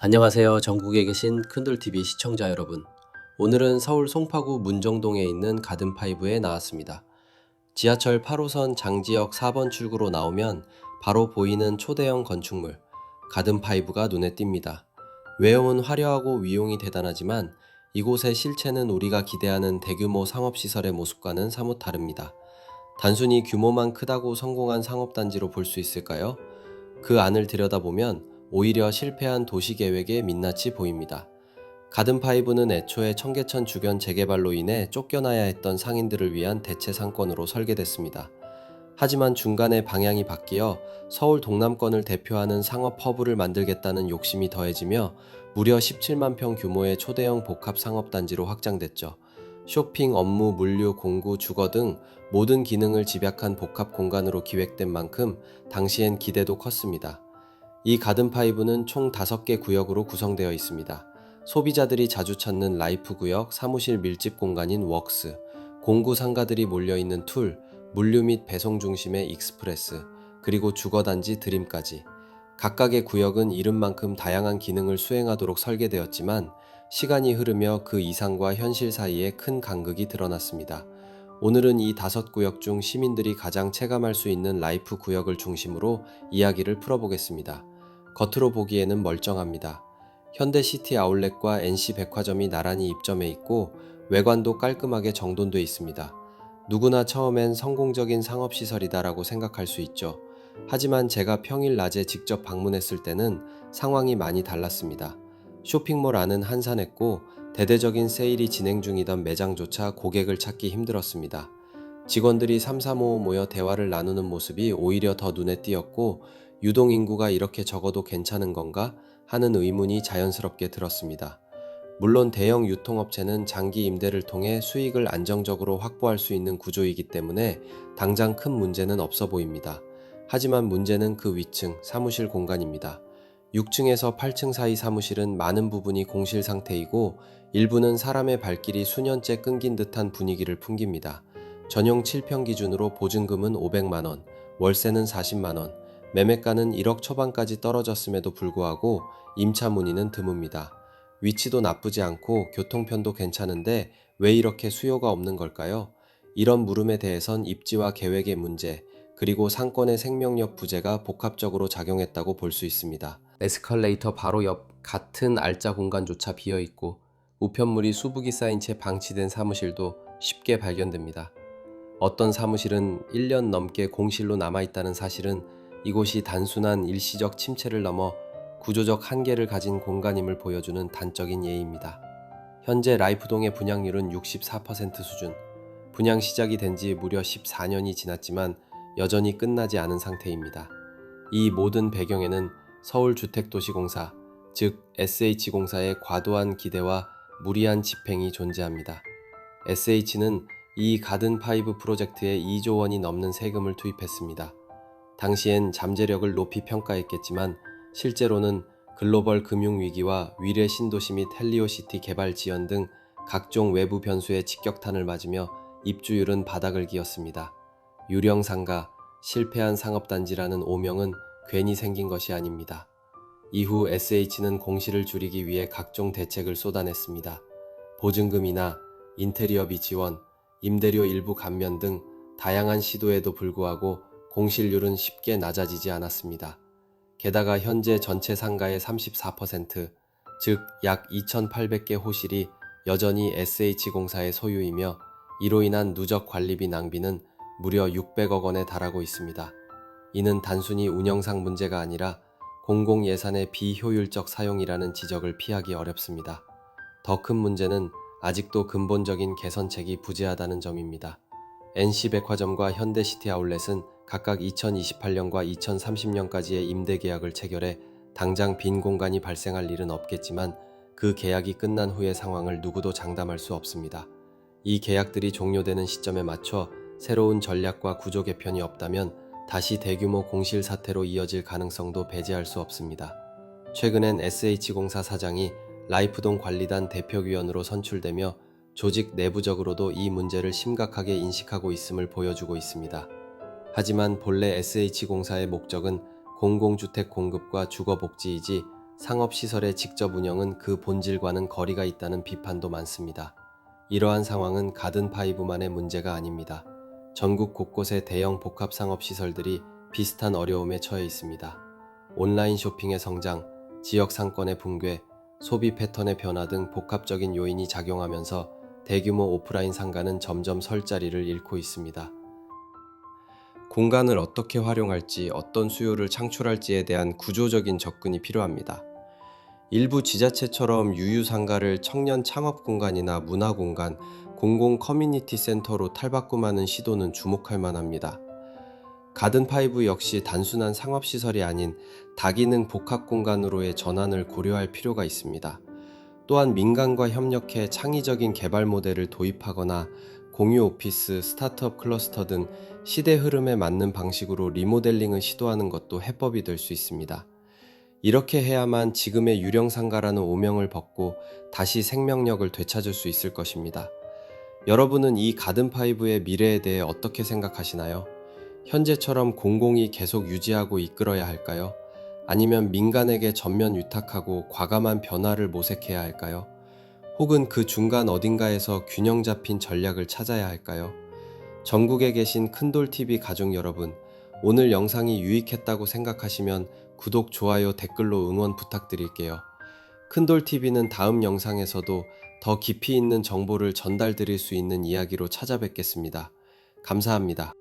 안녕하세요. 전국에 계신 큰돌TV 시청자 여러분. 오늘은 서울 송파구 문정동에 있는 가든파이브에 나왔습니다. 지하철 8호선 장지역 4번 출구로 나오면 바로 보이는 초대형 건축물 가든파이브가 눈에 띕니다. 외형은 화려하고 위용이 대단하지만 이곳의 실체는 우리가 기대하는 대규모 상업시설의 모습과는 사뭇 다릅니다. 단순히 규모만 크다고 성공한 상업단지로 볼 수 있을까요? 그 안을 들여다보면 오히려 실패한 도시계획에 민낯이 보입니다. 가든파이브는 애초에 청계천 주변 재개발로 인해 쫓겨나야 했던 상인들을 위한 대체 상권으로 설계됐습니다. 하지만 중간에 방향이 바뀌어 서울 동남권을 대표하는 상업 허브를 만들겠다는 욕심이 더해지며 무려 17만 평 규모의 초대형 복합 상업단지로 확장됐죠. 쇼핑, 업무, 물류, 공구, 주거 등 모든 기능을 집약한 복합 공간으로 기획된 만큼 당시엔 기대도 컸습니다. 이 가든파이브는 총 5개 구역으로 구성되어 있습니다. 소비자들이 자주 찾는 라이프 구역, 사무실 밀집 공간인 웍스, 공구 상가들이 몰려있는 툴, 물류 및 배송 중심의 익스프레스, 그리고 주거단지 드림까지. 각각의 구역은 이름만큼 다양한 기능을 수행하도록 설계되었지만 시간이 흐르며 그 이상과 현실 사이에 큰 간극이 드러났습니다. 오늘은 이 5구역 중 시민들이 가장 체감할 수 있는 라이프 구역을 중심으로 이야기를 풀어보겠습니다. 겉으로 보기에는 멀쩡합니다. 현대시티 아울렛과 NC백화점이 나란히 입점해 있고 외관도 깔끔하게 정돈돼 있습니다. 누구나 처음엔 성공적인 상업시설이다라고 생각할 수 있죠. 하지만 제가 평일 낮에 직접 방문했을 때는 상황이 많이 달랐습니다. 쇼핑몰 안은 한산했고 대대적인 세일이 진행 중이던 매장조차 고객을 찾기 힘들었습니다. 직원들이 삼삼오오 모여 대화를 나누는 모습이 오히려 더 눈에 띄었고 유동인구가 이렇게 적어도 괜찮은 건가 하는 의문이 자연스럽게 들었습니다. 물론 대형 유통업체는 장기 임대를 통해 수익을 안정적으로 확보할 수 있는 구조이기 때문에 당장 큰 문제는 없어 보입니다. 하지만 문제는 그 위층, 사무실 공간입니다. 6층에서 8층 사이 사무실은 많은 부분이 공실 상태이고 일부는 사람의 발길이 수년째 끊긴 듯한 분위기를 풍깁니다. 전용 7평 기준으로 보증금은 500만원, 월세는 40만원, 매매가는 1억 초반까지 떨어졌음에도 불구하고 임차 문의는 드뭅니다. 위치도 나쁘지 않고 교통편도 괜찮은데 왜 이렇게 수요가 없는 걸까요? 이런 물음에 대해선 입지와 계획의 문제, 그리고 상권의 생명력 부재가 복합적으로 작용했다고 볼 수 있습니다. 에스컬레이터 바로 옆 같은 알짜 공간조차 비어있고 우편물이 수북이 쌓인 채 방치된 사무실도 쉽게 발견됩니다. 어떤 사무실은 1년 넘게 공실로 남아있다는 사실은 이곳이 단순한 일시적 침체를 넘어 구조적 한계를 가진 공간임을 보여주는 단적인 예입니다. 현재 라이프동의 분양률은 64% 수준, 분양 시작이 된 지 무려 14년이 지났지만 여전히 끝나지 않은 상태입니다. 이 모든 배경에는 서울주택도시공사, 즉 SH공사의 과도한 기대와 무리한 집행이 존재합니다. SH는 이 가든파이브 프로젝트에 2조 원이 넘는 세금을 투입했습니다. 당시엔 잠재력을 높이 평가했겠지만 실제로는 글로벌 금융위기와 위례 신도시 및 헬리오시티 개발 지연 등 각종 외부 변수에 직격탄을 맞으며 입주율은 바닥을 기었습니다. 유령상가, 실패한 상업단지라는 오명은 괜히 생긴 것이 아닙니다. 이후 SH는 공실을 줄이기 위해 각종 대책을 쏟아냈습니다. 보증금이나 인테리어비 지원, 임대료 일부 감면 등 다양한 시도에도 불구하고 공실률은 쉽게 낮아지지 않았습니다. 게다가 현재 전체 상가의 34%, 즉 약 2,800개 호실이 여전히 SH공사의 소유이며 이로 인한 누적 관리비 낭비는 무려 600억 원에 달하고 있습니다. 이는 단순히 운영상 문제가 아니라 공공예산의 비효율적 사용이라는 지적을 피하기 어렵습니다. 더 큰 문제는 아직도 근본적인 개선책이 부재하다는 점입니다. NC백화점과 현대시티 아울렛은 각각 2028년과 2030년까지의 임대 계약을 체결해 당장 빈 공간이 발생할 일은 없겠지만 그 계약이 끝난 후의 상황을 누구도 장담할 수 없습니다. 이 계약들이 종료되는 시점에 맞춰 새로운 전략과 구조 개편이 없다면 다시 대규모 공실 사태로 이어질 가능성도 배제할 수 없습니다. 최근엔 SH공사 사장이 라이프동 관리단 대표위원으로 선출되며 조직 내부적으로도 이 문제를 심각하게 인식하고 있음을 보여주고 있습니다. 하지만 본래 SH공사의 목적은 공공주택 공급과 주거복지이지 상업시설의 직접 운영은 그 본질과는 거리가 있다는 비판도 많습니다. 이러한 상황은 가든파이브만의 문제가 아닙니다. 전국 곳곳의 대형 복합상업시설들이 비슷한 어려움에 처해 있습니다. 온라인 쇼핑의 성장, 지역 상권의 붕괴, 소비 패턴의 변화 등 복합적인 요인이 작용하면서 대규모 오프라인 상가는 점점 설 자리를 잃고 있습니다. 공간을 어떻게 활용할지, 어떤 수요를 창출할지에 대한 구조적인 접근이 필요합니다. 일부 지자체처럼 유유상가를 청년 창업 공간이나 문화 공간, 공공 커뮤니티 센터로 탈바꿈하는 시도는 주목할 만합니다. 가든파이브 역시 단순한 상업시설이 아닌 다기능 복합 공간으로의 전환을 고려할 필요가 있습니다. 또한 민간과 협력해 창의적인 개발 모델을 도입하거나 공유 오피스, 스타트업 클러스터 등 시대 흐름에 맞는 방식으로 리모델링을 시도하는 것도 해법이 될 수 있습니다. 이렇게 해야만 지금의 유령상가라는 오명을 벗고 다시 생명력을 되찾을 수 있을 것입니다. 여러분은 이 가든파이브의 미래에 대해 어떻게 생각하시나요? 현재처럼 공공이 계속 유지하고 이끌어야 할까요? 아니면 민간에게 전면 위탁하고 과감한 변화를 모색해야 할까요? 혹은 그 중간 어딘가에서 균형 잡힌 전략을 찾아야 할까요? 전국에 계신 큰돌TV 가족 여러분, 오늘 영상이 유익했다고 생각하시면 구독, 좋아요, 댓글로 응원 부탁드릴게요. 큰돌TV는 다음 영상에서도 더 깊이 있는 정보를 전달드릴 수 있는 이야기로 찾아뵙겠습니다. 감사합니다.